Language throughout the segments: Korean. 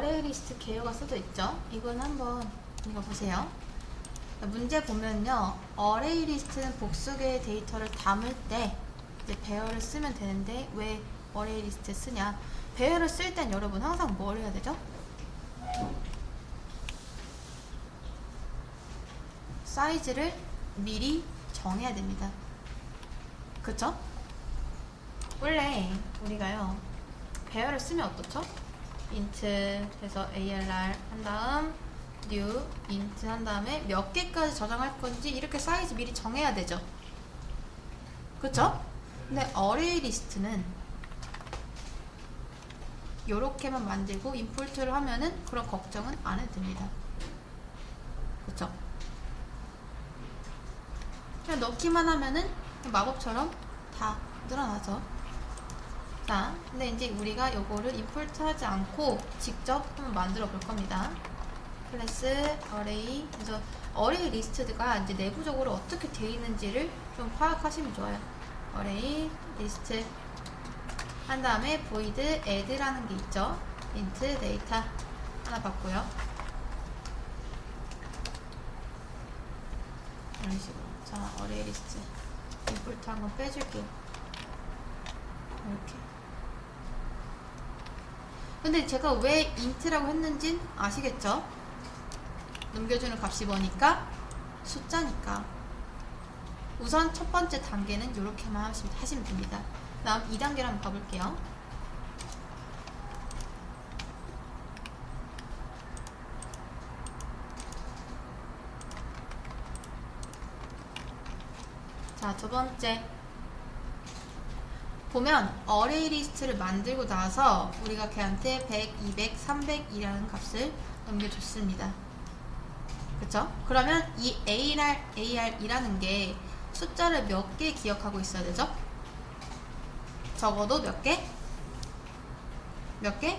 어레이 리스트 개요가 써져 있죠? 이건 한번 읽어보세요. 문제 보면요, 어레이 리스트는 복수개의 데이터를 담을 때 이제 배열을 쓰면 되는데 왜 어레이 리스트 쓰냐? 배열을 쓸 땐 여러분 항상 뭘 해야 되죠? 사이즈를 미리 정해야 됩니다. 그쵸? 원래 우리가요, 배열을 쓰면 어떻죠? int 해서 arr 한 다음 new int 한 다음에 몇 개까지 저장할 건지 이렇게 사이즈 미리 정해야 되죠. 그쵸? 근데 어레이 리스트는 요렇게만 만들고 임포트를 하면은 그런 걱정은 안 해도 됩니다. 그쵸? 그냥 넣기만 하면은 마법처럼 다 늘어나죠. 자, 근데 이제 우리가 요거를 임포트 하지 않고 직접 한번 만들어 볼 겁니다. 클래스 array, 그래서 array 리스트가 이제 내부적으로 어떻게 되어 있는지를 좀 파악하시면 좋아요. array 리스트 한 다음에 void add라는 게 있죠. int data 하나 받고요. 이런 식으로. 자, array 리스트 임포트 한번 빼줄게요. 이렇게. 근데 제가 왜 int라고 했는진 아시겠죠? 넘겨주는 값이 뭐니까? 숫자니까. 우선 첫 번째 단계는 이렇게만 하시면 됩니다. 다음 2단계를 한번 가볼게요. 자, 두 번째. 보면 어레이 리스트를 만들고 나서 우리가 걔한테 100, 200, 300이라는 값을 넘겨줬습니다. 그쵸? 그러면 이 AR이라는 게 숫자를 몇 개 기억하고 있어야 되죠? 적어도 몇 개? 몇 개?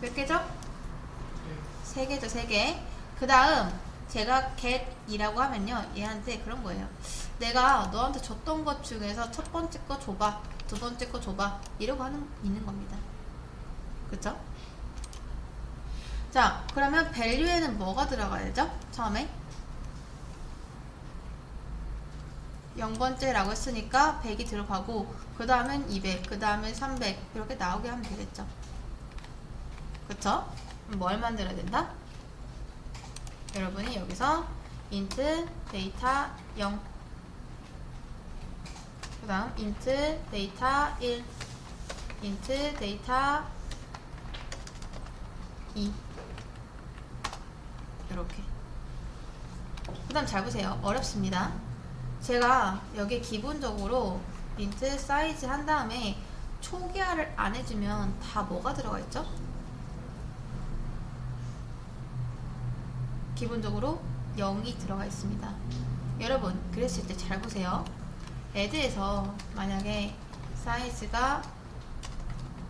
몇 개죠? 3개죠, 3개. 그 다음 제가 get이라고 하면요, 얘한테 그런 거예요. 내가 너한테 줬던 것 중에서 첫 번째 거 줘봐, 두 번째 거 줘봐, 이러고 있는 겁니다. 그쵸? 자, 그러면 value에는 뭐가 들어가야죠? 처음에 0번째라고 했으니까 100이 들어가고, 그 다음엔 200, 그 다음엔 300 이렇게 나오게 하면 되겠죠. 그쵸? 그럼 뭘 만들어야 된다? 여러분이 여기서 int data 0, 그 다음 int data 1, int data 2 이렇게. 그 다음 잘 보세요. 어렵습니다. 제가 여기 기본적으로 int 사이즈 한 다음에 초기화를 안 해주면 다 뭐가 들어가 있죠? 기본적으로 0이 들어가 있습니다. 여러분, 그랬을 때 잘 보세요. add에서 만약에 사이즈가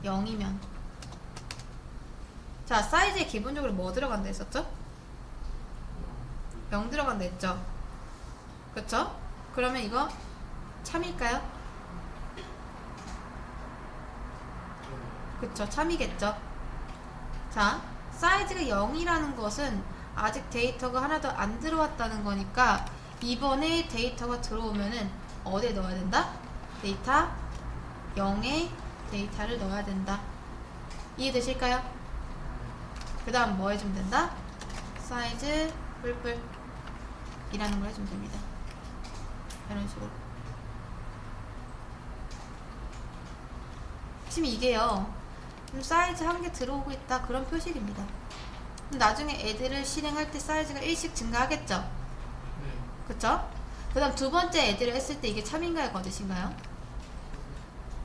0이면, 자, 사이즈에 기본적으로 뭐 들어간다 했었죠? 0 들어간다 했죠? 그쵸? 그러면 이거 참일까요? 그쵸, 참이겠죠? 자, 사이즈가 0이라는 것은 아직 데이터가 하나도 안 들어왔다는 거니까 이번에 데이터가 들어오면은 어디에 넣어야 된다? 데이터 0에 데이터를 넣어야 된다. 이해되실까요? 그 다음 뭐 해주면 된다? 사이즈 뿔뿔 이라는 걸 해주면 됩니다. 이런 식으로. 지금 이게요, 사이즈 한 개 들어오고 있다, 그런 표식입니다. 나중에 애들을 실행할 때 사이즈가 1씩 증가하겠죠? 네. 그쵸? 그 다음 두 번째 애들을 했을 때 이게 참인가요, 거짓인가요?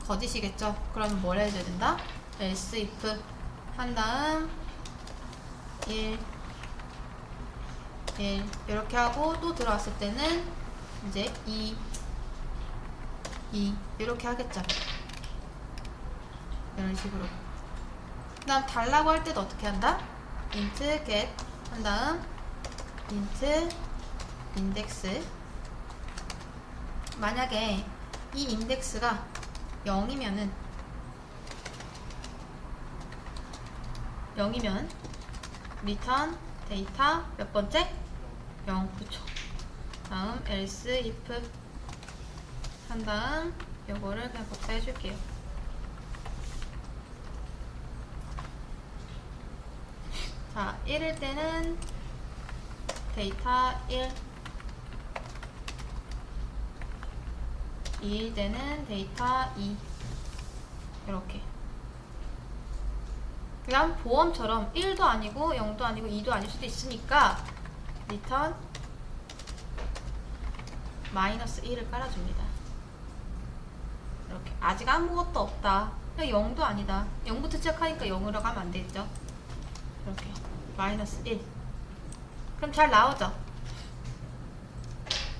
거짓이겠죠? 그럼 뭘 해줘야 된다? else if 한 다음 1 이렇게 하고, 또 들어왔을 때는 이제 2 이렇게 하겠죠? 이런 식으로. 그 다음 달라고 할 때도 어떻게 한다? int get 한 다음 int index. 만약에 이 인덱스가 0이면은 0이면 return 데이터 몇 번째? 0. 그쵸. 다음 else if 한 다음 요거를 그냥 복사해 줄게요. 자, 1일 때는 데이터 1, 2일 때는 데이터 2. 이렇게. 그 다음 보험처럼 1도 아니고 0도 아니고 2도 아닐 수도 있으니까 return 마이너스 1을 깔아줍니다. 이렇게. 아직 아무것도 없다. 그냥 0도 아니다. 0부터 시작하니까 0으로 가면 안 되겠죠? 이렇게. 마이너스 1. 그럼 잘 나오죠?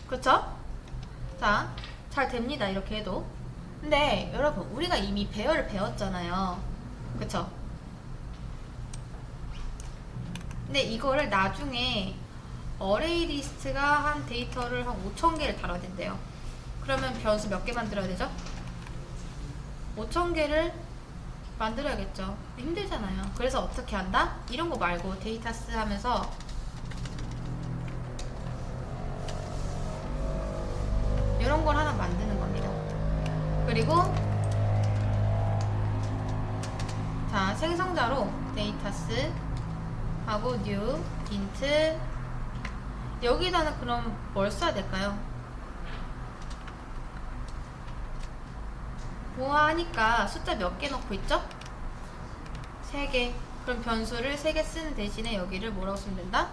그쵸? 자, 잘 됩니다. 이렇게 해도. 근데 여러분, 우리가 이미 배열을 배웠잖아요. 그쵸? 근데 이거를 나중에 어레이 리스트가 한 데이터를 한 5,000개를 다뤄야 된대요. 그러면 변수 몇 개 만들어야 되죠? 5,000개를 만들어야겠죠. 힘들잖아요. 그래서 어떻게 한다? 이런 거 말고 데이터스 하면서 이런 걸 하나 만드는 겁니다. 그리고 자, 생성자로 데이터스 하고 new int 여기다는 그럼 뭘 써야 될까요? 보아하니까 숫자 몇 개 넣고 있죠? 3개. 그럼 변수를 3개 쓰는 대신에 여기를 뭐라고 쓰면 된다?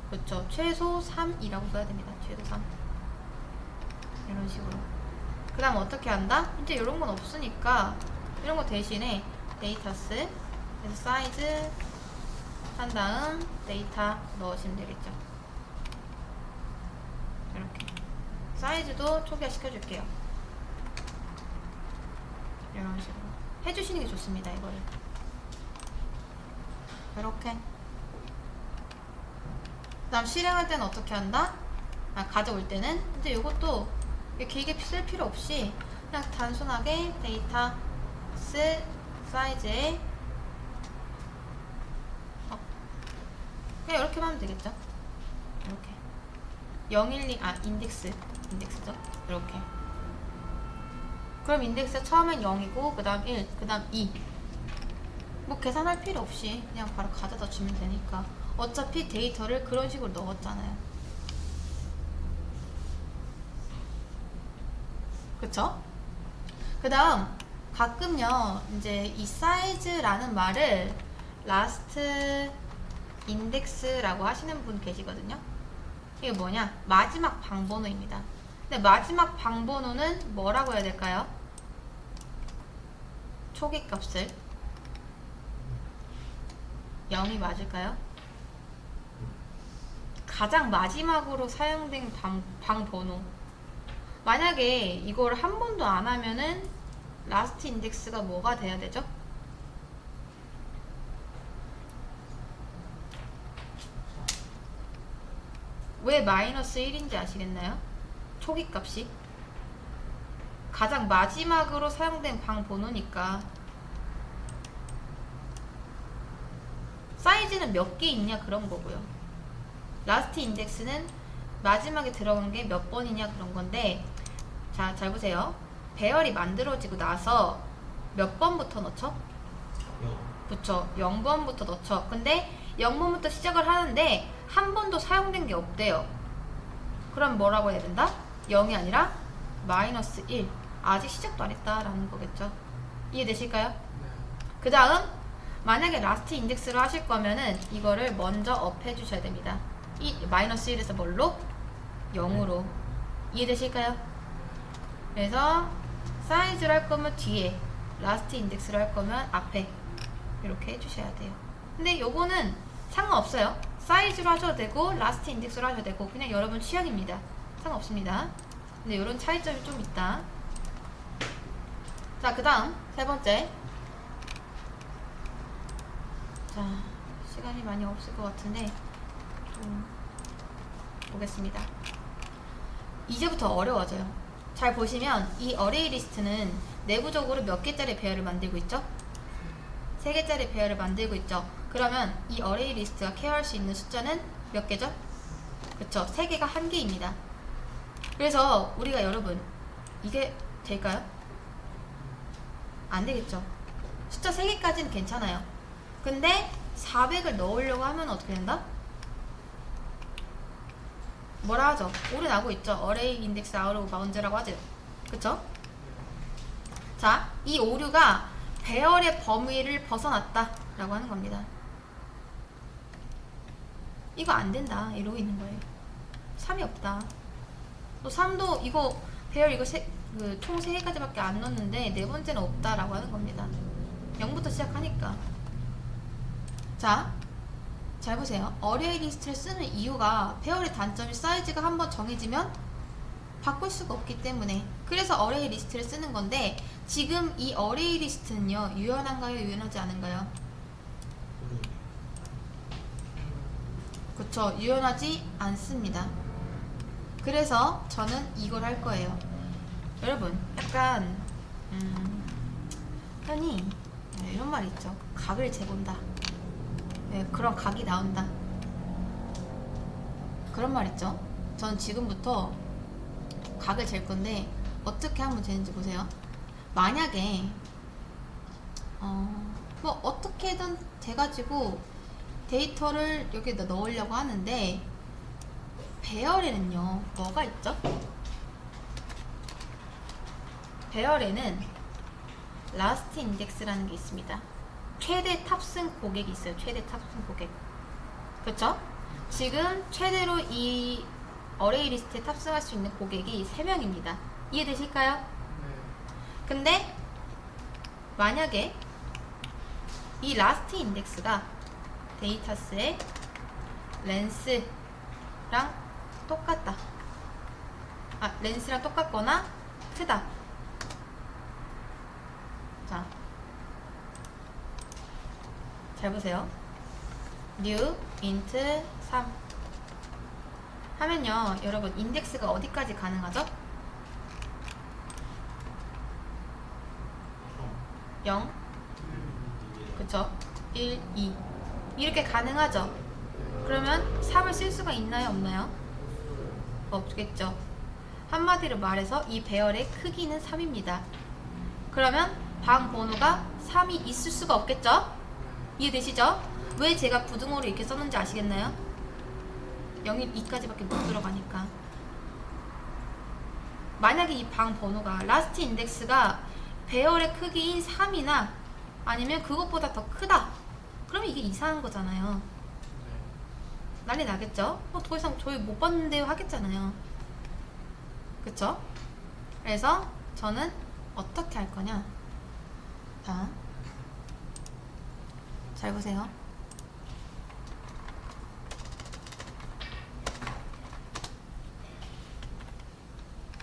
그쵸. 최소 3이라고 써야 됩니다. 최소 3. 이런 식으로. 그 다음 어떻게 한다? 이제 이런 건 없으니까 이런 거 대신에 데이터스 그래서 사이즈 한 다음 데이터 넣으시면 되겠죠. 이렇게. 사이즈도 초기화 시켜줄게요. 이런 식으로 해주시는 게 좋습니다. 이거를 이렇게. 그 다음 실행할 때는 어떻게 한다? 가져올 때는 이제 이것도 길게 쓸 필요 없이 그냥 단순하게 데이터 사이즈에 그냥 이렇게만 하면 되겠죠. 이렇게 012 인덱스죠. 이렇게. 그럼 인덱스 처음엔 0이고 그 다음 1, 그 다음 2. 뭐 계산할 필요 없이 그냥 바로 가져다 주면 되니까. 어차피 데이터를 그런 식으로 넣었잖아요. 그쵸? 그 다음 가끔요 이제 이 사이즈라는 말을 last index라고 하시는 분 계시거든요. 이게 뭐냐? 마지막 방번호입니다. 근데 마지막 방번호는 뭐라고 해야 될까요? 초기 값을 0이 맞을까요? 가장 마지막으로 사용된 방번호. 만약에 이걸 한 번도 안 하면은 라스트 인덱스가 뭐가 돼야 되죠? 왜 마이너스 1인지 아시겠나요? 초기 값이 가장 마지막으로 사용된 방번호니까. 사이즈는 몇 개 있냐 그런 거고요. 라스트 인덱스는 마지막에 들어간 게 몇 번이냐 그런 건데, 자, 잘 보세요. 배열이 만들어지고 나서 몇 번부터 넣죠? 그쵸. 0번부터 넣죠. 근데 0번부터 시작을 하는데 한 번도 사용된 게 없대요. 그럼 뭐라고 해야 된다? 0이 아니라 마이너스 1. 아직 시작도 안 했다라는 거겠죠. 이해되실까요? 네. 그 다음 만약에 라스트 인덱스로 하실 거면은 이거를 먼저 업 해주셔야 됩니다. 이 마이너스 1에서 뭘로? 0으로. 이해되실까요? 그래서 사이즈를 할 거면 뒤에, 라스트 인덱스를 할 거면 앞에 이렇게 해주셔야 돼요. 근데 요거는 상관없어요. 사이즈로 하셔도 되고 라스트 인덱스로 하셔도 되고 그냥 여러분 취향입니다. 상관없습니다. 근데 이런 차이점이 좀 있다. 자, 그 다음 세 번째. 자, 시간이 많이 없을 것 같은데 좀 보겠습니다. 이제부터 어려워져요. 잘 보시면 이 어레이 리스트는 내부적으로 몇 개짜리 배열을 만들고 있죠? 3개짜리 배열을 만들고 있죠. 그러면 이 어레이 리스트가 케어할 수 있는 숫자는 몇 개죠? 그쵸, 3개가 1개입니다. 그래서 우리가 여러분 이게 될까요? 안 되겠죠. 숫자 3개까지는 괜찮아요. 근데 400을 넣으려고 하면 어떻게 된다? 뭐라 하죠? 오류 나고 있죠. 어레이 인덱스 아웃 오브 바운드라고 하죠. 그쵸? 자, 이 오류가 배열의 범위를 벗어났다 라고 하는 겁니다. 이거 안 된다 이러고 있는 거예요. 3이 없다. 또 3도 이거 배열 이거 총 3개까지밖에 안 넣었는데 네 번째는 없다 라고 하는 겁니다. 0부터 시작하니까. 자, 잘 보세요. 어레이 리스트를 쓰는 이유가 배열의 단점이 사이즈가 한번 정해지면 바꿀 수가 없기 때문에, 그래서 어레이 리스트를 쓰는 건데, 지금 이 어레이 리스트는요 유연한가요, 유연하지 않은가요? 그쵸, 유연하지 않습니다. 그래서 저는 이걸 할 거예요. 여러분 약간 흔히 이런 말 있죠. 각을 재본다. 그런 각이 나온다. 그런 말 있죠. 전 지금부터 각을 잴 건데 어떻게 하면 되는지 보세요. 만약에 뭐 어떻게든 돼가지고 데이터를 여기다 넣으려고 하는데, 배열에는요 뭐가 있죠? 배열에는 라스트 인덱스라는 게 있습니다. 최대 탑승 고객이 있어요. 최대 탑승 고객. 그쵸? 지금 최대로 이 어레이 리스트에 탑승할 수 있는 고객이 3명입니다. 이해되실까요? 네. 근데 만약에 이 라스트 인덱스가 데이터스의 렌스랑 똑같다. 렌스랑 똑같거나 크다. 자, 잘 보세요. new int 3 하면요 여러분 인덱스가 어디까지 가능하죠? 0 그쵸? 1, 2 이렇게 가능하죠? 그러면 3을 쓸 수가 있나요, 없나요? 없겠죠. 한마디로 말해서 이 배열의 크기는 3입니다. 그러면 방 번호가 3이 있을 수가 없겠죠? 이해되시죠? 왜 제가 부등호를 이렇게 썼는지 아시겠나요? 0이 2까지밖에 못 들어가니까. 만약에 이 방 번호가 라스트 인덱스가 배열의 크기인 3이나 아니면 그것보다 더 크다, 그러면 이게 이상한 거잖아요. 난리 나겠죠? 더 이상 저희 못 봤는데요 하겠잖아요. 그쵸? 그래서 저는 어떻게 할 거냐. 자, 잘 보세요.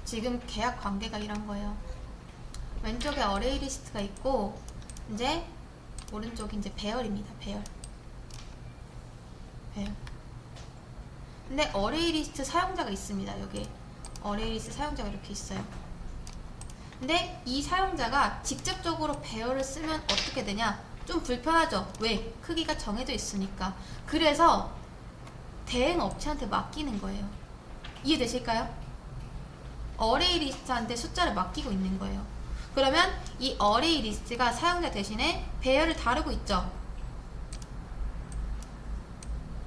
지금 계약 관계가 이런 거예요. 왼쪽에 어레이 리스트가 있고, 이제 오른쪽이 이제 배열입니다. 배열. 근데 어레이 리스트 사용자가 있습니다. 여기 어레이 리스트 사용자가 이렇게 있어요. 근데 이 사용자가 직접적으로 배열을 쓰면 어떻게 되냐? 좀 불편하죠? 왜? 크기가 정해져 있으니까. 그래서 대행 업체한테 맡기는 거예요. 이해되실까요? 어레이 리스트한테 숫자를 맡기고 있는 거예요. 그러면 이 어레이 리스트가 사용자 대신에 배열을 다루고 있죠.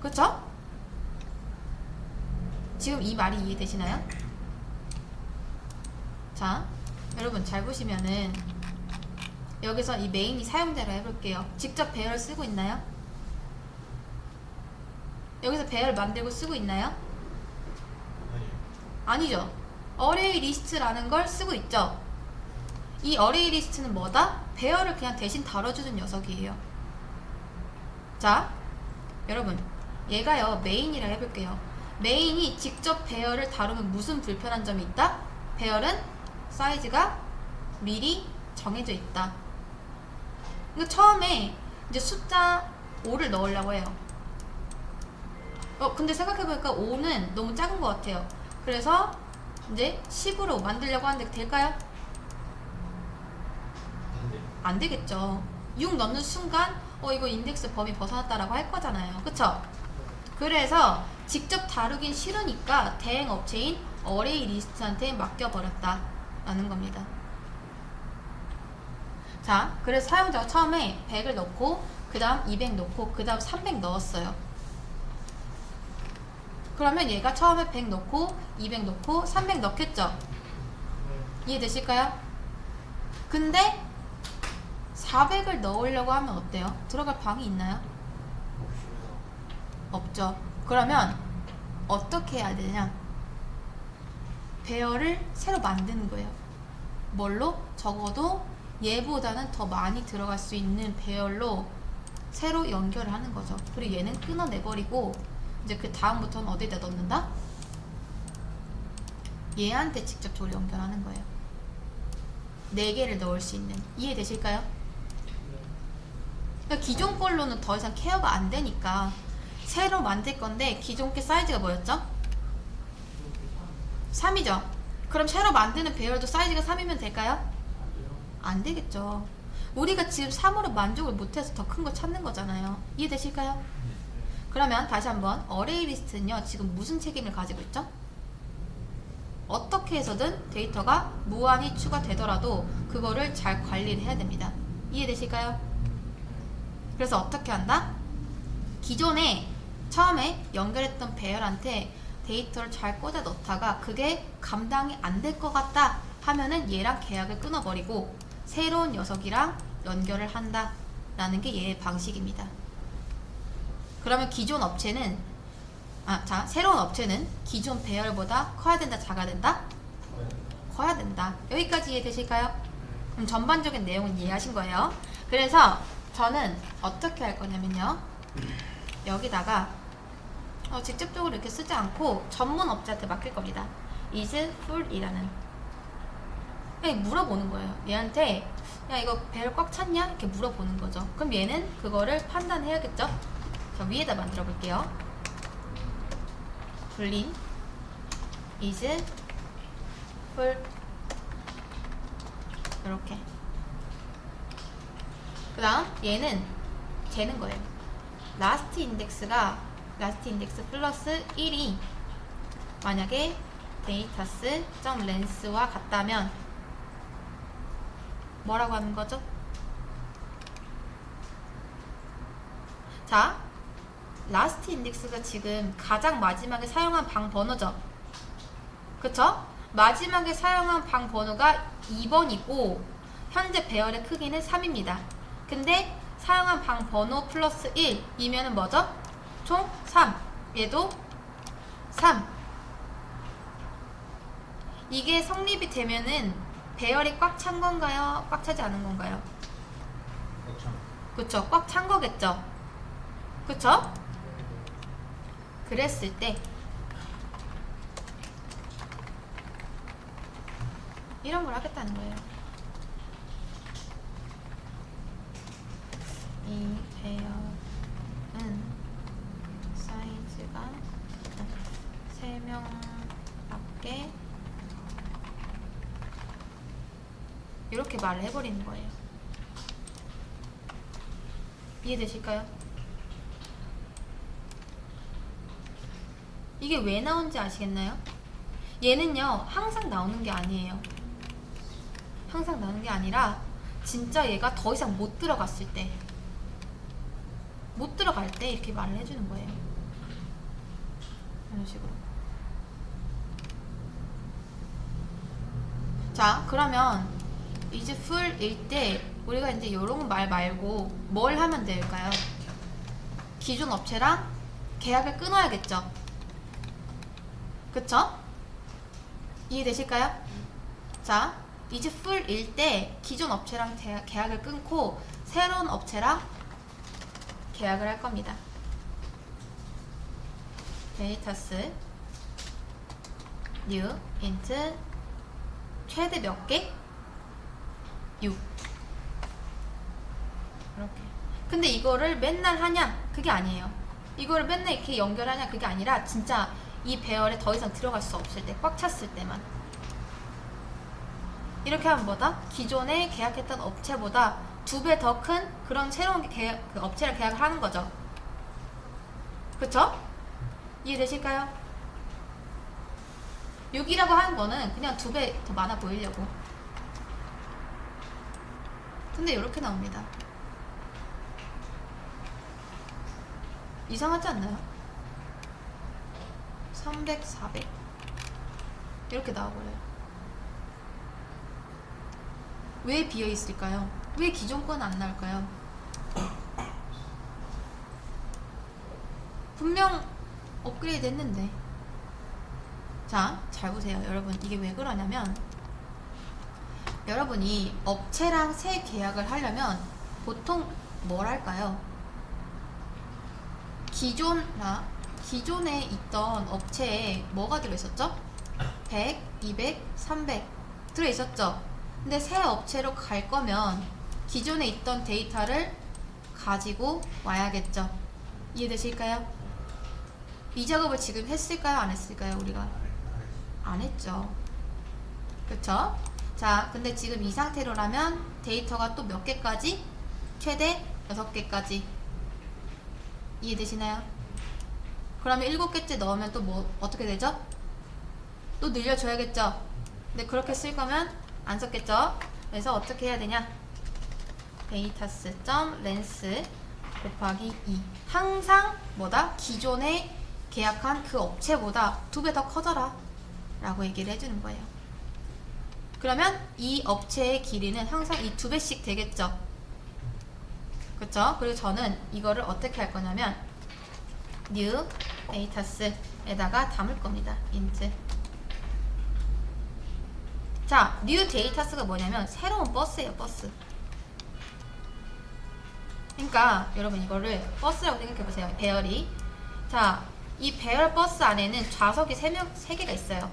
그쵸? 지금 이 말이 이해되시나요? 자, 여러분 잘 보시면은 여기서 이 메인이 사용자로 해볼게요. 직접 배열 쓰고 있나요? 여기서 배열 만들고 쓰고 있나요? 아니죠. 어레이 리스트라는 걸 쓰고 있죠. 이 어레이 리스트는 뭐다? 배열을 그냥 대신 다뤄주는 녀석이에요. 자, 여러분 얘가요 메인이라 해볼게요. 메인이 직접 배열을 다루면 무슨 불편한 점이 있다? 배열은 사이즈가 미리 정해져 있다. 그러니까 처음에 이제 숫자 5를 넣으려고 해요. 근데 생각해보니까 5는 너무 작은 것 같아요. 그래서 이제 10으로 만들려고 하는데 될까요? 안 되겠죠. 6 넣는 순간 이거 인덱스 범위 벗어났다라고 할 거잖아요. 그쵸? 그래서 직접 다루긴 싫으니까 대행 업체인 어레이 리스트한테 맡겨버렸다 라는 겁니다. 자, 그래서 사용자가 처음에 100을 넣고 그 다음 200 넣고 그 다음 300 넣었어요. 그러면 얘가 처음에 100 넣고 200 넣고 300 넣겠죠? 이해되실까요? 근데 400을 넣으려고 하면 어때요? 들어갈 방이 있나요? 없죠. 그러면 어떻게 해야 되냐? 배열을 새로 만드는 거예요. 뭘로? 적어도 얘보다는 더 많이 들어갈 수 있는 배열로 새로 연결을 하는 거죠. 그리고 얘는 끊어내버리고 이제 그 다음부터는 어디다 넣는다? 얘한테 직접적으로 연결하는 거예요. 4개를 넣을 수 있는. 이해되실까요? 그러니까 기존 걸로는 더 이상 케어가 안 되니까 새로 만들 건데 기존 게 사이즈가 뭐였죠? 3이죠. 그럼 새로 만드는 배열도 사이즈가 3이면 될까요? 안 되겠죠. 우리가 지금 3으로 만족을 못해서 더 큰 거 찾는 거잖아요. 이해되실까요? 그러면 다시 한번 어레이 리스트는요 지금 무슨 책임을 가지고 있죠? 어떻게 해서든 데이터가 무한히 추가되더라도 그거를 잘 관리를 해야 됩니다. 이해되실까요? 그래서 어떻게 한다? 기존에 처음에 연결했던 배열한테 데이터를 잘 꽂아 넣다가 그게 감당이 안 될 것 같다 하면은 얘랑 계약을 끊어버리고 새로운 녀석이랑 연결을 한다 라는 게 얘의 방식입니다. 그러면 기존 업체는 새로운 업체는 기존 배열보다 커야 된다, 작아야 된다? 커야 된다. 여기까지 이해되실까요? 그럼 전반적인 내용은 이해하신 거예요. 그래서 저는 어떻게 할 거냐면요, 여기다가 직접적으로 이렇게 쓰지 않고 전문 업체한테 맡길 겁니다. is full이라는 그냥 물어보는 거예요. 얘한테 야 이거 배열 꽉 찼냐? 이렇게 물어보는 거죠. 그럼 얘는 그거를 판단해야겠죠? 자, 위에다 만들어 볼게요. 불린 is full 이렇게. 그 다음 얘는 재는 거예요. 라스트 인덱스 플러스 1이 만약에 data's.length와 같다면 뭐라고 하는 거죠? 자, 라스트 인덱스가 지금 가장 마지막에 사용한 방 번호죠. 그쵸? 마지막에 사용한 방 번호가 2번이고 현재 배열의 크기는 3입니다. 근데 사용한 방 번호 플러스 1이면은 뭐죠? 총 3. 얘도 3. 이게 성립이 되면은 배열이 꽉 찬 건가요? 꽉 차지 않은 건가요? 그쵸? 꽉 찬 거겠죠? 그쵸? 그랬을 때 이런 걸 하겠다는 거예요. 이 배열은 사이즈가 3명밖에 이렇게 말을 해버리는 거예요. 이해되실까요? 이게 왜 나온지 아시겠나요? 얘는요 항상 나오는 게 아니에요. 항상 나오는 게 아니라 진짜 얘가 더 이상 못 들어갔을 때, 못 들어갈 때 이렇게 말을 해주는 거예요. 이런 식으로. 자, 그러면 is full일 때 우리가 이제 이런 말 말고 뭘 하면 될까요? 기존 업체랑 계약을 끊어야겠죠. 그쵸? 이해되실까요? 자, is full일 때 기존 업체랑 계약을 끊고 새로운 업체랑 계약을 할 겁니다. data's new int 최대 몇 개? 6. 이렇게. 근데 이거를 맨날 하냐? 그게 아니에요. 이거를 맨날 이렇게 연결하냐? 그게 아니라 진짜 이 배열에 더 이상 들어갈 수 없을 때, 꽉 찼을 때만. 이렇게 하면 뭐다? 기존에 계약했던 업체보다 2배 더 큰 그런 새로운 그 업체를 계약을 하는 거죠. 그쵸? 이해되실까요? 6이라고 하는 거는 그냥 2배 더 많아 보이려고. 근데 이렇게 나옵니다. 이상하지 않나요? 300, 400 이렇게 나와버려요. 왜 비어있을까요? 왜 기존 건 안 나올까요? 분명 업그레이드 했는데. 자, 잘 보세요. 여러분, 이게 왜 그러냐면 여러분이 업체랑 새 계약을 하려면 보통 뭘 할까요? 기존에 있던 업체에 뭐가 들어있었죠? 100, 200, 300 들어있었죠? 근데 새 업체로 갈 거면 기존에 있던 데이터를 가지고 와야겠죠? 이해되실까요? 이 작업을 지금 했을까요? 안 했을까요? 우리가? 안 했죠. 그쵸? 자, 근데 지금 이 상태로라면 데이터가 또 몇 개까지? 최대 6개까지. 이해되시나요? 그러면 7개째 넣으면 또 뭐 어떻게 되죠? 또 늘려줘야겠죠? 근데 그렇게 쓸 거면 안 썼겠죠? 그래서 어떻게 해야 되냐? data's.length 곱하기 2. 항상 뭐다? 기존에 계약한 그 업체보다 2배 더 커져라 라고 얘기를 해주는 거예요. 그러면 이 업체의 길이는 항상 이 2배씩 되겠죠? 그쵸? 그리고 저는 이거를 어떻게 할 거냐면 new datas에다가 담을 겁니다. int. 자, new datas가 뭐냐면 새로운 버스예요. 버스. 그러니까 여러분 이거를 버스라고 생각해보세요. 배열이. 자, 이 배열 버스 안에는 좌석이 3개가 있어요.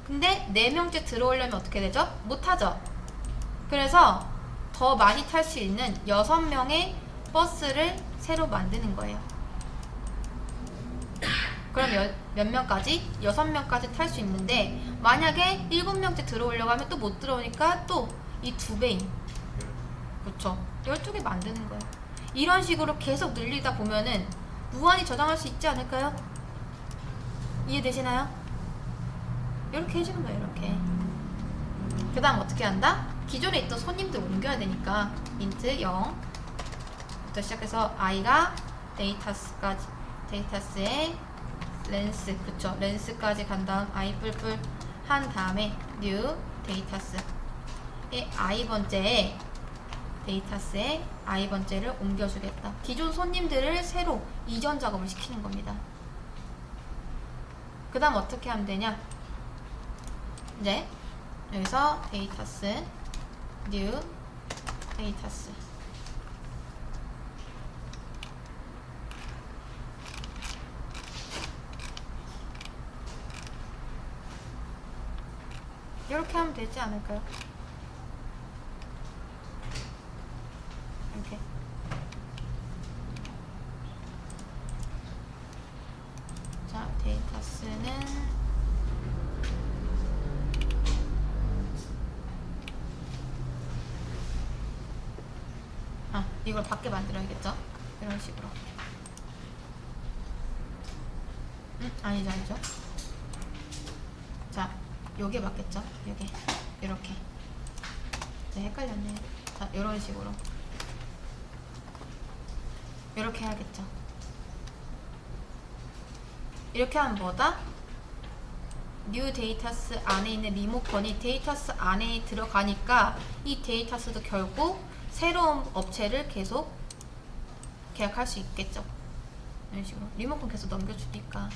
근데 4명째 들어오려면 어떻게 되죠? 못하죠? 그래서 더 많이 탈 수 있는 6명의 버스를 새로 만드는 거예요. 그럼 몇 명까지? 6명까지 탈 수 있는데 만약에 7명째 들어오려고 하면 또 못 들어오니까 또 이 2배인, 그쵸? 12개 만드는 거예요. 이런 식으로 계속 늘리다 보면은 무한히 저장할 수 있지 않을까요? 이해되시나요? 이렇게 해주는 거예요. 이렇게. 그 다음 어떻게 한다? 기존에 있던 손님들 옮겨야 되니까 int 0부터 시작해서 i가 데이터스의 렌스, 그쵸? 렌스까지 간 다음 i 뿔뿔 한 다음에 new 데이터스의 i번째에 데이터스의 i번째를 옮겨주겠다. 기존 손님들을 새로 이전 작업을 시키는 겁니다. 그 다음 어떻게 하면 되냐? 이제 여기서 데이터스 new 데이터스 이렇게 하면 되지 않을까요? 이렇게. 자, 데이터스는 이걸 밖에 만들어야겠죠? 이런 식으로. 아니죠. 자, 요게 맞겠죠? 요게. 이렇게. 네, 헷갈렸네. 자, 이런 식으로. 이렇게 해야겠죠? 이렇게 하면 뭐다? new 데이터스 안에 있는 리모컨이 데이터스 안에 들어가니까 이 데이터스도 결국 새로운 업체를 계속 계약할 수 있겠죠. 이런 식으로 리모컨 계속 넘겨주니까.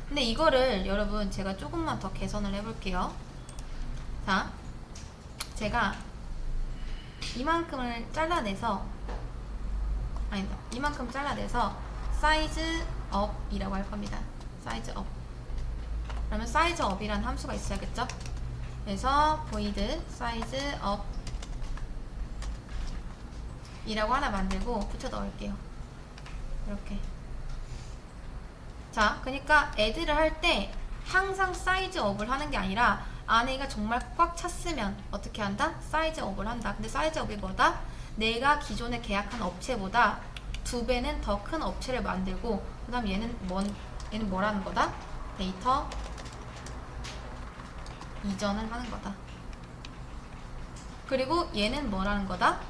근데 이거를 여러분 제가 조금만 더 개선을 해볼게요. 자, 제가 이만큼을 잘라내서 이만큼 잘라내서 사이즈 업이라고 할 겁니다. 사이즈 업. 그러면 사이즈 업이라는 함수가 있어야겠죠? 그래서 void size up 이라고 하나 만들고 붙여 넣을게요. 이렇게. 자, 그러니까 add를 할 때 항상 사이즈 업을 하는 게 아니라 안에가 정말 꽉 찼으면 어떻게 한다? 사이즈 업을 한다. 근데 사이즈 업이 뭐다? 내가 기존에 계약한 업체보다 2배는 더 큰 업체를 만들고, 그 다음 얘는 뭐라는 거다? 데이터 이전을 하는 거다. 그리고 얘는 뭐라는 거다?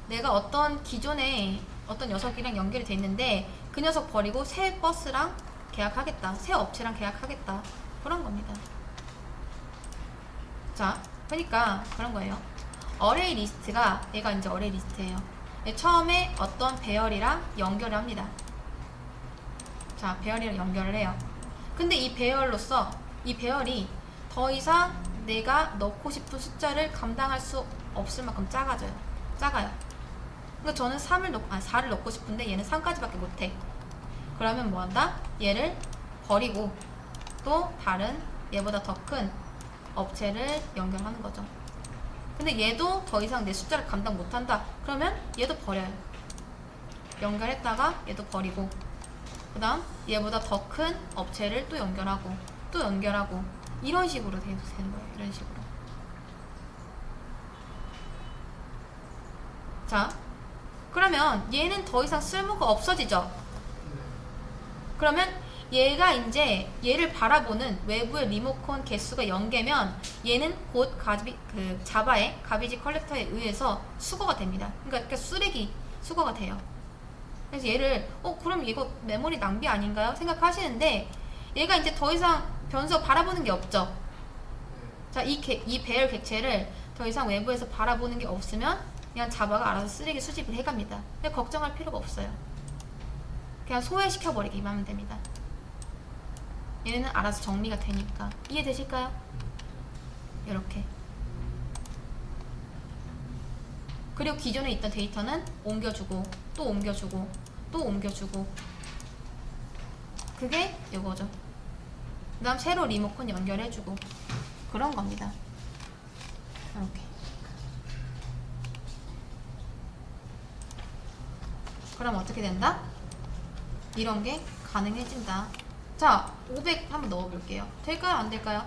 내가 어떤 기존에 어떤 녀석이랑 연결이 돼 있는데 그 녀석 버리고 새 버스랑 계약하겠다. 새 업체랑 계약하겠다. 그런 겁니다. 자, 그러니까 그런 거예요. 어레이 리스트가, 얘가 이제 어레이 리스트예요. 처음에 어떤 배열이랑 연결을 합니다. 자, 배열이랑 연결을 해요. 근데 이 배열로서 이 배열이 더 이상 내가 넣고 싶은 숫자를 감당할 수 없을 만큼 작아요. 그러니까 저는 4를 넣고 싶은데 얘는 3까지밖에 못해. 그러면 뭐 한다? 얘를 버리고 또 다른 얘보다 더 큰 업체를 연결하는 거죠. 근데 얘도 더 이상 내 숫자를 감당 못한다. 그러면 얘도 버려요. 연결했다가 얘도 버리고, 그 다음 얘보다 더 큰 업체를 또 연결하고 또 연결하고, 이런 식으로 되는 거예요. 이런 식으로. 자, 그러면 얘는 더 이상 쓸모가 없어지죠. 그러면 얘가 이제 얘를 바라보는 외부의 리모컨 개수가 0개면 얘는 곧 자바의 가비지 컬렉터에 의해서 수거가 됩니다. 그러니까 쓰레기 수거가 돼요. 그래서 얘를 그럼 이거 메모리 낭비 아닌가요? 생각하시는데 얘가 이제 더 이상 변수가 바라보는 게 없죠. 자, 이 배열 객체를 더 이상 외부에서 바라보는 게 없으면 그냥 자바가 알아서 쓰레기 수집을 해갑니다. 근데 걱정할 필요가 없어요. 그냥 소외시켜버리기만 하면 됩니다. 얘는 알아서 정리가 되니까. 이해되실까요? 이렇게. 그리고 기존에 있던 데이터는 옮겨주고 또 옮겨주고 또 옮겨주고, 그게 이거죠. 그 다음 새로 리모컨 연결해주고, 그런 겁니다. 이렇게. 그럼 어떻게 된다? 이런 게 가능해진다. 자, 500 한번 넣어볼게요. 될까요? 안 될까요?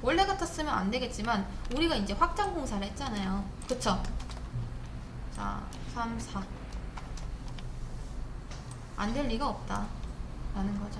원래 같았으면 안 되겠지만 우리가 이제 확장 공사를 했잖아요. 그쵸? 자, 3, 4 안 될 리가 없다 라는 거죠.